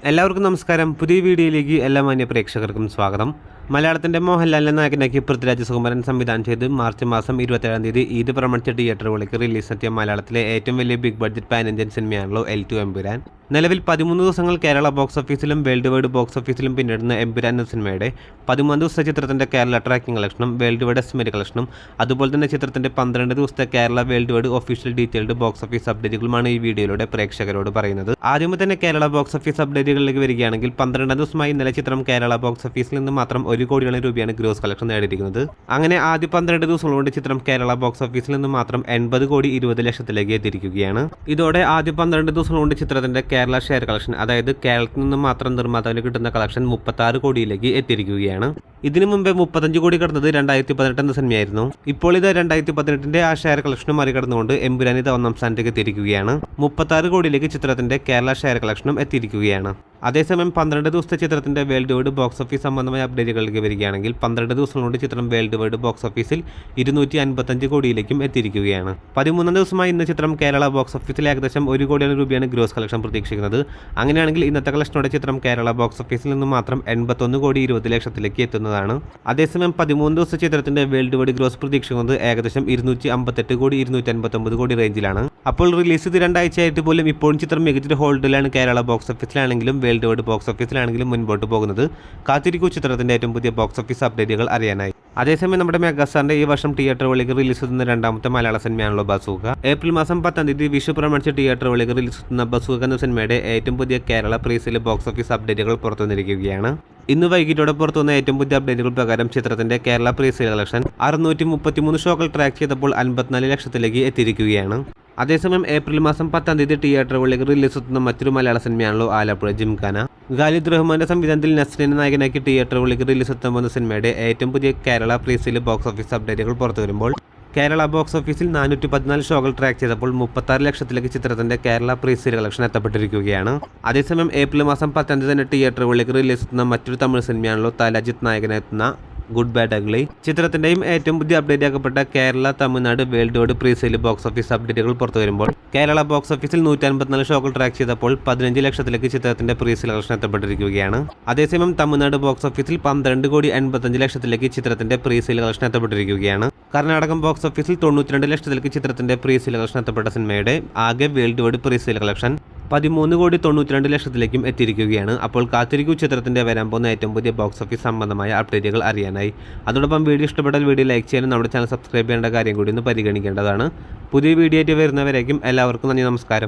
എല്ലാവർക്കും നമസ്കാരം. പുതിയ വീഡിയോയിലേക്ക് എല്ലാ മാന്യ പ്രേക്ഷകർക്കും സ്വാഗതം. മലയാളത്തിൻ്റെ മോഹൻലാലിനെ നായകനാക്കി പൃഥ്വിരാജ് സുകുമാരൻ സംവിധാനം ചെയ്ത് മാർച്ച് മാസം 27-ാം തീയതി ഈദ് പ്രമാണിച്ച തിയേറ്ററുകളിലേക്ക് റിലീസെത്തിയ മലയാളത്തിലെ ഏറ്റവും വലിയ ബിഗ് ബഡ്ജറ്റ് പാൻ ഇന്ത്യൻ സിനിമയാണല്ലോ L2 എമ്പുരാൻ. നിലവിൽ 13 ദിവസങ്ങൾ കേരള ബോക്സ് ഓഫീസിലും വേൾഡ് വൈഡ് ബോക്സ് ഓഫീസിലും പിന്നിടുന്ന എമ്പുരാൻ എന്ന സിനിമയുടെ 13 ദിവസത്തെ ചിത്രത്തിൻ്റെ കേരള ട്രാക്കിംഗ് കളക്ഷനും വേൾഡ് വൈഡ് എസ്റ്റിമേറ്റ് കളക്ഷനും അതുപോലെ തന്നെ ചിത്രത്തിൻ്റെ 12 ദിവസത്തെ Kerala world wide official detailed box office അപ്ഡേറ്റുകളുമാണ് ഈ വീഡിയോയിലൂടെ പ്രേക്ഷകരോട് പറയുന്നത്. ആദ്യമേ തന്നെ കേരള ബോക്സ് ഓഫീസ് അപ്ഡേറ്റുകളിലേക്ക് വരികയാണെങ്കിൽ 12 ദിവസമായി ഇന്നലെ ചിത്രം കേരള ബോക്സ് ഓഫീസിൽ നിന്ന് മാത്രം 1 കോടിയോളം രൂപയാണ് ഗ്രോസ് കളക്ഷൻ നേടിയിരിക്കുന്നത്. അങ്ങനെ ആദ്യ 12 ദിവസം കൊണ്ട് ചിത്രം കേരള ബോക്സ് ഓഫീസിൽ നിന്ന് മാത്രം 80 കോടി 20 ലക്ഷത്തിലേക്ക് എത്തിയിരിക്കുകയാണ്. ഇതോടെ ആദ്യ 12 ദിവസം കൊണ്ട് ചിത്രത്തിന്റെ കേരള ഷെയർ കളക്ഷൻ, അതായത് കേരളത്തിൽ നിന്ന് മാത്രം നിർമ്മാതാവിന് കിട്ടുന്ന കളക്ഷൻ 36 കോടിയിലേക്ക് എത്തിയിരിക്കുകയാണ്. ഇതിനു മുമ്പേ 35 കോടി കടന്നത് 2018 എന്ന സിനിമയായിരുന്നു. ഇപ്പോൾ ഇത് 2018 ആ ഷെയർ കളക്ഷനും മറികടന്നുകൊണ്ട് എമ്പുരാൻ ഇത് 1ാം സ്ഥാനത്തേക്ക് എത്തിയിരിക്കുകയാണ്. 36 കോടിയിലേക്ക് ചിത്രത്തിന്റെ കേരള ഷെയർ കളക്ഷനും എത്തിയിരിക്കുകയാണ്. അതേസമയം 12 ദിവസത്തെ ചിത്രത്തിന്റെ വേൾഡ് വൈഡ് ബോക്സ് ഓഫീസ് സംബന്ധമായ അപ്ഡേറ്റുകളിലേക്ക് വരികയാണെങ്കിൽ 12 ദിവസം കൊണ്ട് ചിത്രം വേൾഡ് വൈഡ് ബോക്സ് ഓഫീസിൽ 255 കോടിയിലേക്കും എത്തിയിരിക്കുകയാണ്. 13 ദിവസമായി ഇന്ന് ചിത്രം കേരള ബോക്സ് ഓഫീസിൽ ഏകദേശം 1 കോടി രൂപയാണ് ഗ്രോസ് കളക്ഷൻ പ്രതീക്ഷിക്കുന്നത്. അങ്ങനെയാണെങ്കിൽ ഇന്നത്തെ കളക്ഷനോടെ ചിത്രം കേരള ബോക്സ് ഓഫീസിൽ നിന്ന് മാത്രം 81 കോടി 20 ലക്ഷത്തിലേക്ക് എത്തുന്നതാണ്. അതേസമയം 13 ദിവസത്തെ ചിത്രത്തിന്റെ വേൾഡ് വൈഡ് ഗ്രോസ് പ്രതീക്ഷിക്കുന്നത് ഏകദേശം 258 കോടി 259 കോടി റേഞ്ചിലാണ്. അപ്പോൾ റിലീസ് ചെയ്ത് 2 ആഴ്ചയായിട്ട് പോലും ഇപ്പോഴും ചിത്രം മികച്ചൊരു ഹോൾഡിലാണ് കേരള ബോക്സ് ഓഫീസിലാണെങ്കിലും വേൾഡ് വൈഡ് ബോക്സ് ഓഫീസിലാണെങ്കിലും മുൻപോട്ട് പോകുന്നത്. കാത്തിരിക്കൂ ചിത്രത്തിന്റെ ഏറ്റവും പുതിയ ബോക്സ് ഓഫീസ് അപ്ഡേറ്റുകൾ അറിയാനായി. അതേസമയം നമ്മുടെ മെഗാസ്റ്റാറിന്റെ ഈ വർഷം തിയേറ്ററുകളിലേക്ക് റിലീസ് ചെയ്യുന്ന 2ാമത്തെ മലയാള സിനിമയാണല്ലോ ബസൂക്ക. ഏപ്രിൽ മാസം 10-ാം തീയതി വിഷു പ്രമാണിച്ച തിയേറ്ററുകളിലേക്ക് റിലീസ് ചെയ്യുന്ന ബസൂക്ക എന്ന സിനിമയുടെ ഏറ്റവും പുതിയ കേരള പ്രീസെയിൽ ബോക്സ് ഓഫീസ് അപ്ഡേറ്റുകൾ പുറത്തുവന്നിരിക്കുകയാണ്. ഇന്ന് വൈകിട്ടോടെ പുറത്തുവന്ന ഏറ്റവും പുതിയ അപ്ഡേറ്റുകൾ പ്രകാരം ചിത്രത്തിന്റെ കേരള പ്രീസെയിൽ കളക്ഷൻ 633 ഷോകൾ ട്രാക്ക് ചെയ്തപ്പോൾ 54 ലക്ഷത്തിലേക്ക് എത്തിയിരിക്കുകയാണ്. അതേസമയം ഏപ്രിൽ മാസം 10-ാം തീയതി തിയേറ്ററുകളിലേക്ക് റിലീസ് ചെയ്യുന്ന മറ്റൊരു മലയാള സിനിമയാണല്ലോ ആലപ്പുഴ ജിംഖാന. ഖാലിദ് റഹ്മാന്റെ സംവിധാനത്തിൽ നസ്രീനെ നായകനാക്കി തിയേറ്ററുകളിലേക്ക് റിലീസ് എത്താൻ പോകുന്ന സിനിമയുടെ ഏറ്റവും പുതിയ കേരള പ്രീസെയിൽ ബോക്സ് ഓഫീസ് അപ്ഡേറ്റുകൾ പുറത്തു വരുമ്പോൾ കേരള ബോക്സ് ഓഫീസിൽ 414 ഷോകൾ ട്രാക്ക് ചെയ്തപ്പോൾ 36 ലക്ഷത്തിലേക്ക് ചിത്രത്തിന്റെ കേരള പ്രീസെയിൽ കളക്ഷൻ എത്തപ്പെട്ടിരിക്കുകയാണ്. അതേസമയം ഏപ്രിൽ മാസം 10-ാം തീയതി തന്നെ തിയേറ്ററുകളിലേക്ക് റിലീസ് ചെയ്യുന്ന മറ്റൊരു തമിഴ് സിനിമയാണല്ലോ തലജിത്ത് നായകനെത്തുന്ന ഗുഡ് ബാഡ് അഗ്ലി. ചിത്രത്തിന്റെയും ഏറ്റവും പുതിയ update ആക്കപ്പെട്ട Kerala Tamil Nadu world wide presale box office അപ്ഡേറ്റുകൾ പുറത്തു വരുമ്പോൾ കേരള ബോക്സ് ഓഫീസിൽ 154 ഷോകൾ ട്രാക്ക് ചെയ്തപ്പോൾ 15 ലക്ഷത്തിലേക്ക് ചിത്രത്തിന്റെ പ്രീസെയിൽ കളക്ഷൻ എത്തപ്പെട്ടിരിക്കുകയാണ്. അതേസമയം തമിഴ്നാട് ബോക്സ് ഓഫീസിൽ 12 കോടി 85 ലക്ഷത്തിലേക്ക് ചിത്രത്തിന്റെ പ്രീസെയിൽ കളക്ഷൻ എത്തപ്പെട്ടിരിക്കുകയാണ്. കർണാടകം ബോക്സ് ഓഫീസിൽ 92 ലക്ഷത്തിലേക്ക് ചിത്രത്തിന്റെ പ്രീസെയിൽ കളക്ഷൻ എത്തപ്പെട്ട സിനിമയുടെ ആകെ വേൾഡ് വൈഡ് പ്രീസെയിൽ കളക്ഷൻ 13 കോടി 92 ലക്ഷത്തിലേക്കും എത്തിയിരിക്കുകയാണ്. അപ്പോൾ കാത്തിരിക്കൂ ചിത്രത്തിന്റെ വരാൻ പോകുന്ന ഏറ്റവും പുതിയ ബോക്സ് ഓഫീസ് സംബന്ധമായ അപ്ഡേറ്റുകൾ അറിയാനായി. അതോടൊപ്പം വീഡിയോ ഇഷ്ടപ്പെട്ടാൽ വീഡിയോ ലൈക്ക് ചെയ്യാനും നമ്മുടെ ചാനൽ സബ്സ്ക്രൈബ് ചെയ്യേണ്ട കാര്യം കൂടി ഒന്ന് പരിഗണിക്കേണ്ടതാണ്. പുതിയ വീഡിയോ ആയിട്ട് വരുന്നവരേക്കും എല്ലാവർക്കും നന്ദി, നമസ്കാരം.